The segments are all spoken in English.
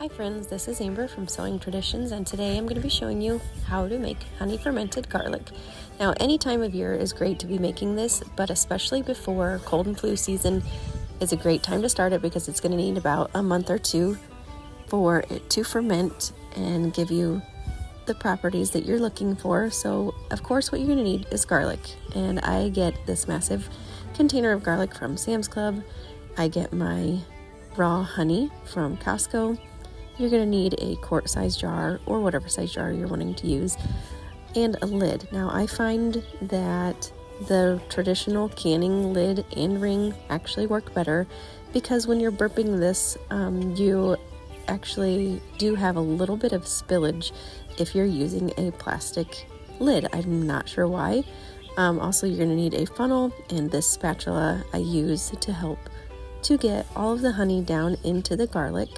Hi friends, this is Amber from Sewing Traditions, and today I'm going to be showing you how to make honey fermented garlic. Now, any time of year is great to be making this, but especially before cold and flu season is a great time to start it because it's going to need about a month or two for it to ferment and give you the properties that you're looking for. So, of course, what you're going to need is garlic, and I get this massive container of garlic from Sam's Club. I get my raw honey from Costco. You're going to need a quart size jar or whatever size jar you're wanting to use, and a lid. Now, I find that the traditional canning lid and ring actually work better because when you're burping this, you actually do have a little bit of spillage if you're using a plastic lid. I'm not sure why. Also, you're going to need a funnel, and this spatula I use to help to get all of the honey down into the garlic.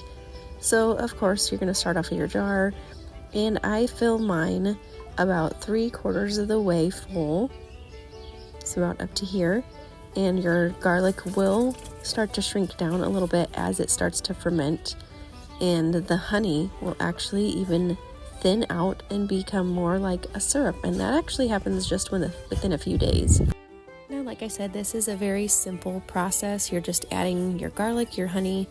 So, of course, you're going to start off with your jar, and I fill mine about 3/4 of the way full. It's about up to here, and your garlic will start to shrink down a little bit as it starts to ferment, and the honey will actually even thin out and become more like a syrup, and that actually happens just within a few days. Now, like I said, this is a very simple process. You're just adding your garlic, your honey,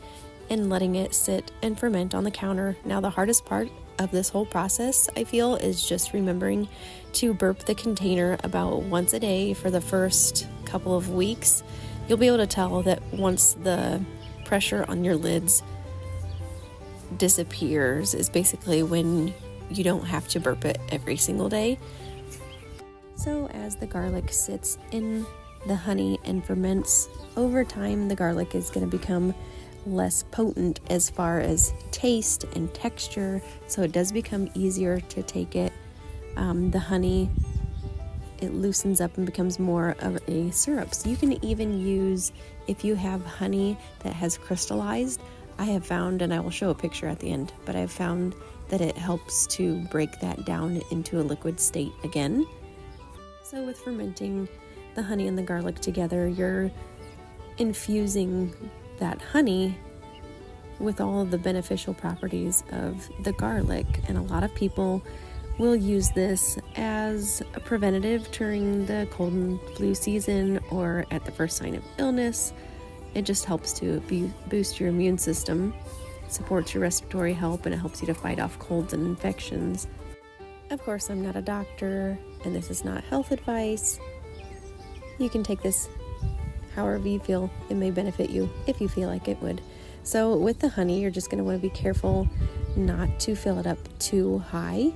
and letting it sit and ferment on the counter. Now, the hardest part of this whole process, I feel, is just remembering to burp the container about once a day for the first couple of weeks. You'll be able to tell that once the pressure on your lids disappears is basically when you don't have to burp it every single day. So as the garlic sits in the honey and ferments, over time the garlic is going to become less potent as far as taste and texture, so it does become easier to take it. The honey, it loosens up and becomes more of a syrup. So you can even use, if you have honey that has crystallized, I have found, and I will show a picture at the end, but I've found that it helps to break that down into a liquid state again. So with fermenting the honey and the garlic together, you're infusing that honey with all of the beneficial properties of the garlic, and a lot of people will use this as a preventative during the cold and flu season or at the first sign of illness. It just helps to boost your immune system, supports your respiratory health, and it helps you to fight off colds and infections. Of course, I'm not a doctor, and this is not health advice. You can take this however you feel it may benefit you, if you feel like it would. So with the honey, you're just going to want to be careful not to fill it up too high,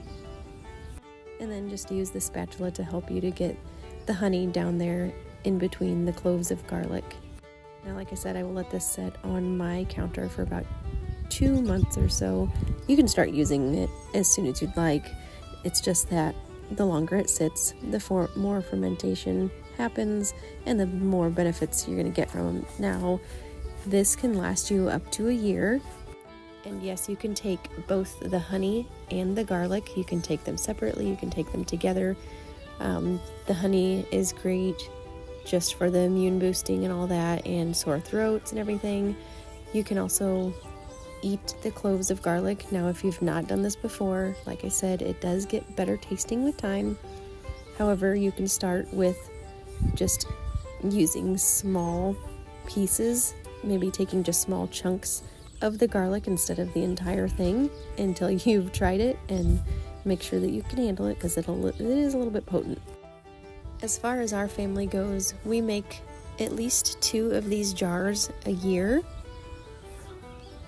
and then just use the spatula to help you to get the honey down there in between the cloves of garlic. Now, like I said, I will let this set on my counter for about 2 months or so. You can start using it as soon as you'd like. It's just that the longer it sits, the more fermentation happens and the more benefits you're going to get from them. Now, this can last you up to a year, and yes, you can take both the honey and the garlic. You can take them separately, you can take them together. The honey is great just for the immune boosting and all that, and sore throats and everything. You can also eat the cloves of garlic. Now, if you've not done this before, like I said, it does get better tasting with time. However, you can start with just using small pieces, maybe taking just small chunks of the garlic instead of the entire thing until you've tried it, and make sure that you can handle it because it is a little bit potent. As far as our family goes, we make at least 2 of these jars a year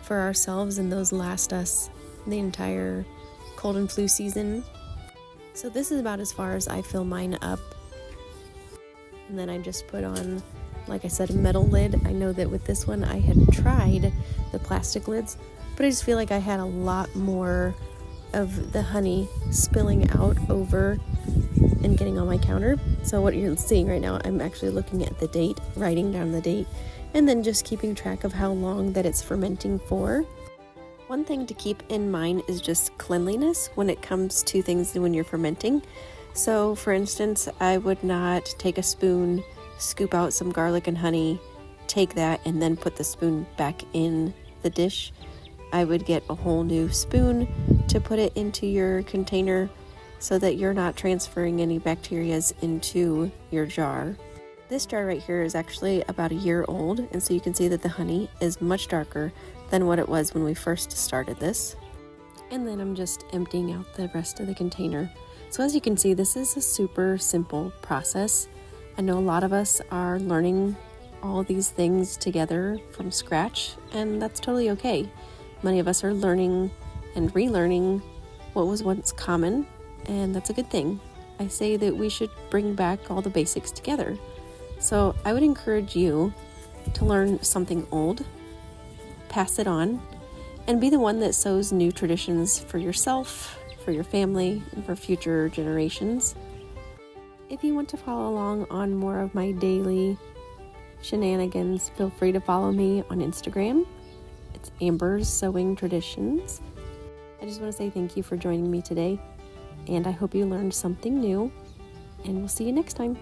for ourselves, and those last us the entire cold and flu season. So this is about as far as I fill mine up. And then I just put on, like I said, a metal lid. I know that with this one I had tried the plastic lids, but I just feel like I had a lot more of the honey spilling out over and getting on my counter. So what you're seeing right now, I'm actually looking at the date, writing down the date, and then just keeping track of how long that it's fermenting for. One thing to keep in mind is just cleanliness when it comes to things when you're fermenting. So for instance, I would not take a spoon, scoop out some garlic and honey, take that, and then put the spoon back in the dish. I would get a whole new spoon to put it into your container so that you're not transferring any bacterias into your jar. This jar right here is actually about a year old, and so you can see that the honey is much darker than what it was when we first started this. And then I'm just emptying out the rest of the container. So as you can see, this is a super simple process. I know a lot of us are learning all these things together from scratch, and that's totally okay. Many of us are learning and relearning what was once common, and that's a good thing. I say that we should bring back all the basics together. So I would encourage you to learn something old, pass it on, and be the one that sows new traditions for yourself, for your family, and for future generations. If you want to follow along on more of my daily shenanigans, feel free to follow me on Instagram. It's Amber's Sewing Traditions. I just want to say thank you for joining me today, and I hope you learned something new, and we'll see you next time.